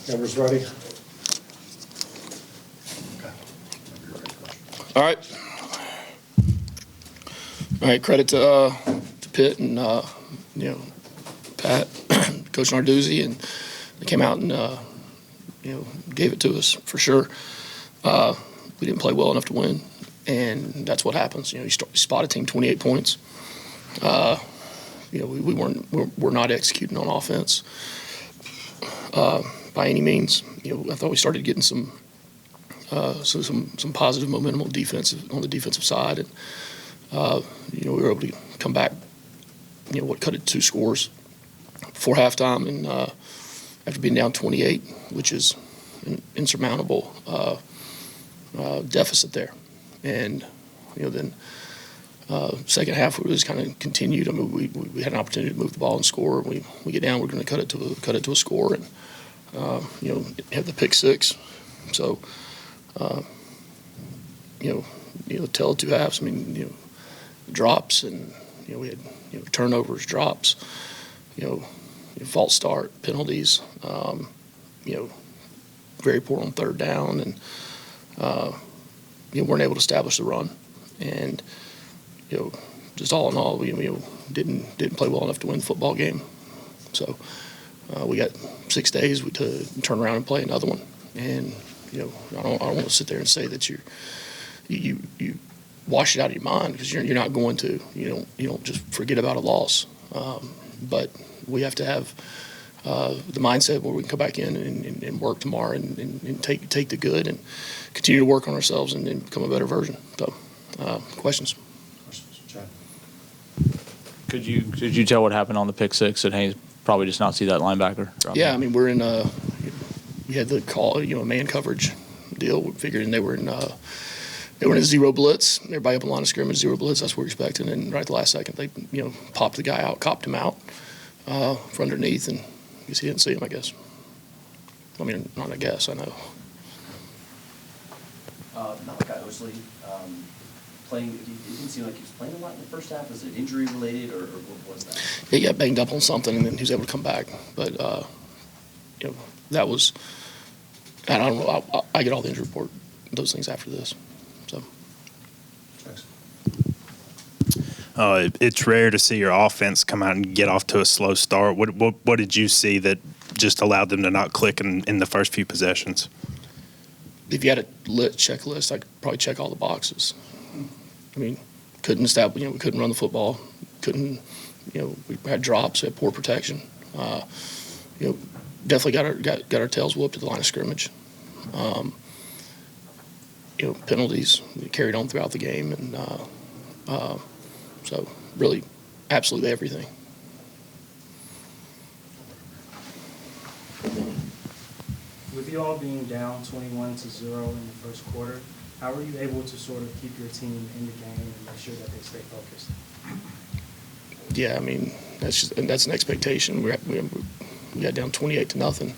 Cameras ready? All right. All right. Credit to Pitt and Pat, Coach Narduzzi, and they came out and gave it to us for sure. We didn't play well enough to win, and that's what happens. You spot a team 28 points. We're not executing on offense by any means. I thought we started getting some positive momentum on the defensive side, and we were able to come back. Cut it 2 scores before halftime, and after being down 28, which is an insurmountable deficit there, and then second half we just kind of continued. I mean, we had an opportunity to move the ball and score. We get down, we're going to cut it to a score, and have the pick six. So tell it 2 halves. I mean, drops, and we had turnovers, drops, false start, penalties. Very poor on third down, and weren't able to establish the run, and just all in all, we didn't play well enough to win the football game. So we got 6 days to turn around and play another one, and I don't want to sit there and say that you wash it out of your mind, because you're not going to. You don't just forget about a loss, but we have to have the mindset where we can come back in and work tomorrow and take the good and continue to work on ourselves and become a better version. So, questions? Chad? Could you tell what happened on the pick six? Did Haynes probably just not see that linebacker? Yeah, I mean, we had the call, a man coverage deal. We figured they were in a zero blitz. Everybody up in line of scrimmage, zero blitz. That's what we're expecting. And right at the last second, they popped the guy out, copped him out from underneath, and I guess he didn't see him. I guess. I mean, not I guess. I know. Malachi Osley playing. It didn't seem like he was playing a lot in the first half. Was it injury related, or what was that? Yeah, he got banged up on something, and then he was able to come back. But that was. And I don't know. I get all the injury report, those things after this. So. It's rare to see your offense come out and get off to a slow start. What did you see that just allowed them to not click in the first few possessions? If you had a checklist, I could probably check all the boxes. I mean, couldn't establish. We couldn't run the football. Couldn't. We had drops. We had poor protection. Definitely got our tails whooped at the line of scrimmage. Penalties we carried on throughout the game, and so really, absolutely everything. With you all being down 21-0 in the first quarter, how were you able to sort of keep your team in the game and make sure that they stay focused? Yeah, I mean that's an expectation. We got down 28-0.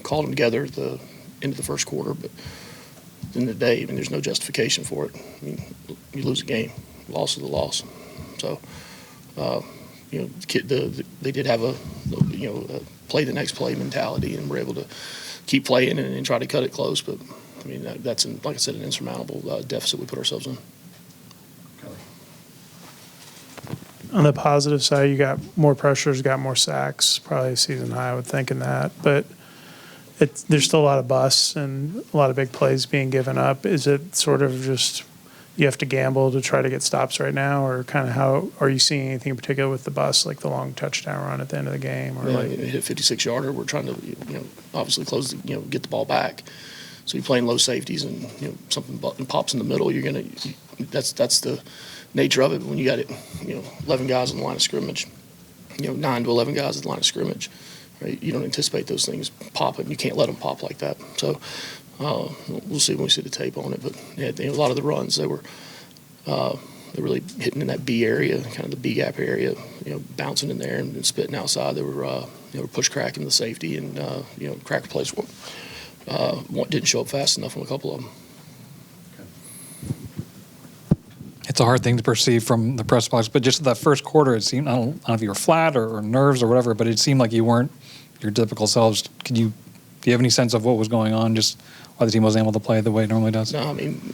Called them together at the end of the first quarter, but at the end of the day, I mean, there's no justification for it. I mean, you lose a game, loss is a loss. So, they did have a play the next play mentality, and we're able to keep playing and try to cut it close. But I mean, that's like I said, an insurmountable deficit we put ourselves in. On the positive side, you got more pressures, got more sacks, probably season high, I would think, in that. But there's still a lot of busts and a lot of big plays being given up. Is it sort of just you have to gamble to try to get stops right now, or kind of how are you seeing anything in particular with the busts, like the long touchdown run at the end of the game? Or hit a 56-yarder. We're trying to obviously close get the ball back. So you're playing low safeties, and something pops in the middle. You're gonna that's the nature of it. When you got 11 guys on the line of scrimmage, 9 to 11 guys at the line of scrimmage, right? You don't anticipate those things popping. You can't let them pop like that. So we'll see when we see the tape on it. But a lot of the runs, they're really hitting in that B area, kind of the B gap area, bouncing in there and spitting outside. They were push cracking the safety, and cracker plays didn't show up fast enough on a couple of them. It's a hard thing to perceive from the press box, but just that first quarter, it seemed, I don't know if you were flat or nerves or whatever, but it seemed like you weren't your typical selves. Do you have any sense of what was going on, just why the team wasn't able to play the way it normally does? No, I mean,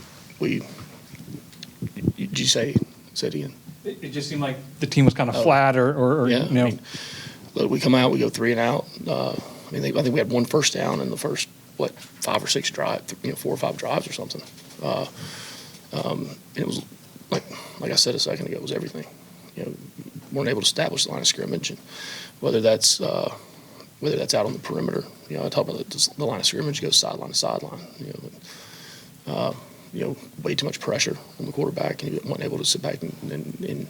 did you say Ian? It just seemed like the team was kind of flat, or Yeah, you know. I mean, look, we come out, we go 3 and out. I think we had 1 first down in the first 5 or 6 drive, 4 or 5 drives or something. It was like I said a second ago, it was everything. Weren't able to establish the line of scrimmage, and whether that's out on the perimeter. I talk about the line of scrimmage goes sideline to sideline. Way too much pressure on the quarterback, and he wasn't able to sit back and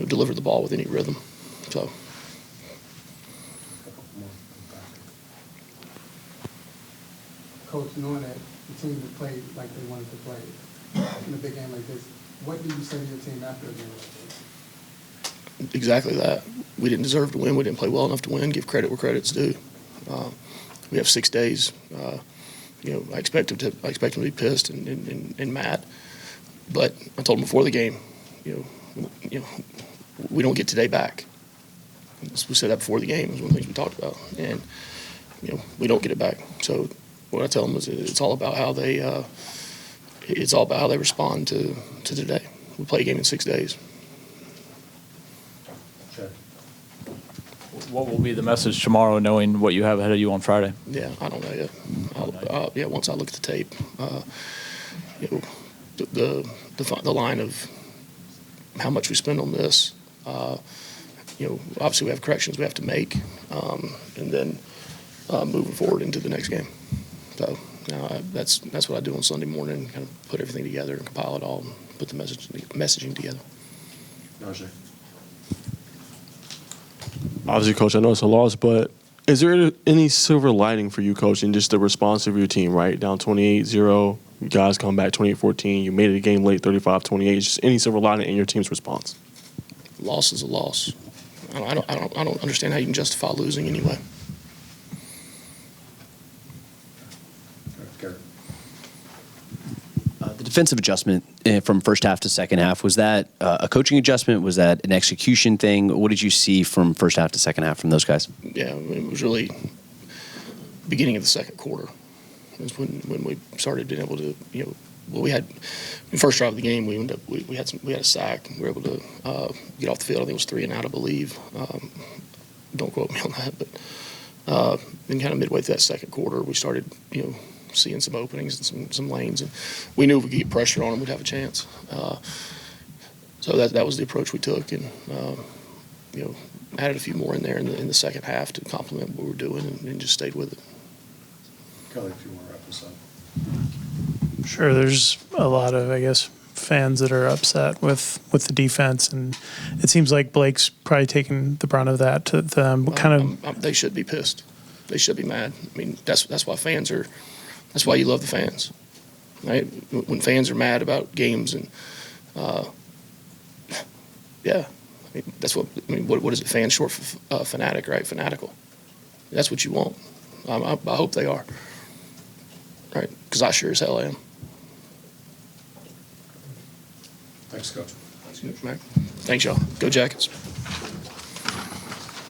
deliver the ball with any rhythm. So. Coach, knowing that the team would play like they wanted to play in a big game like this, what do you say to your team after a game like this? Exactly that. We didn't deserve to win. We didn't play well enough to win. Give credit where credit's due. We have 6 days. I expect them to be pissed and mad. But I told them before the game, we don't get today back. We said that before the game. It was one of the things we talked about, and we don't get it back. So what I tell them is it's all about how they respond to today. We play a game in 6 days. What will be the message tomorrow, knowing what you have ahead of you on Friday? Yeah, I don't know yet. Once I look at the tape, the line of how much we spend on this. Obviously we have corrections we have to make, and then moving forward into the next game. So that's what I do on Sunday morning, kind of put everything together and compile it all, and put the messaging together. Obviously, Coach, I know it's a loss, but is there any silver lining for you, Coach, in just the response of your team, right? Down 28-0, you guys come back 28-14, you made it a game late 35-28. Just any silver lining in your team's response? Loss is a loss. I don't understand how you can justify losing anyway. The defensive adjustment from first half to second half, was that a coaching adjustment? Was that an execution thing? What did you see from first half to second half from those guys? Yeah, it was really beginning of the second quarter. It was when we started being able to, we had the first drive of the game. We had a sack. We were able to get off the field. I think it was 3 and out, I believe. Don't quote me on that, but then kind of midway through that second quarter, we started, seeing some openings and some lanes, and we knew if we could get pressure on them, we'd have a chance. So that was the approach we took, and added a few more in there in the second half to complement what we were doing, and just stayed with it. Kelly, if you want to wrap this up. Sure, there's a lot of, I guess, fans that are upset with the defense, and it seems like Blake's probably taking the brunt of that to them. They should be pissed. They should be mad. I mean, that's why fans are. That's why you love the fans, right? When fans are mad about games, and yeah, I mean, that's what. I mean, what is it? Fan short for fanatic, right? Fanatical. That's what you want. I hope they are, right? Because I sure as hell am. Thanks, Coach. Thanks, y'all. Go Jackets.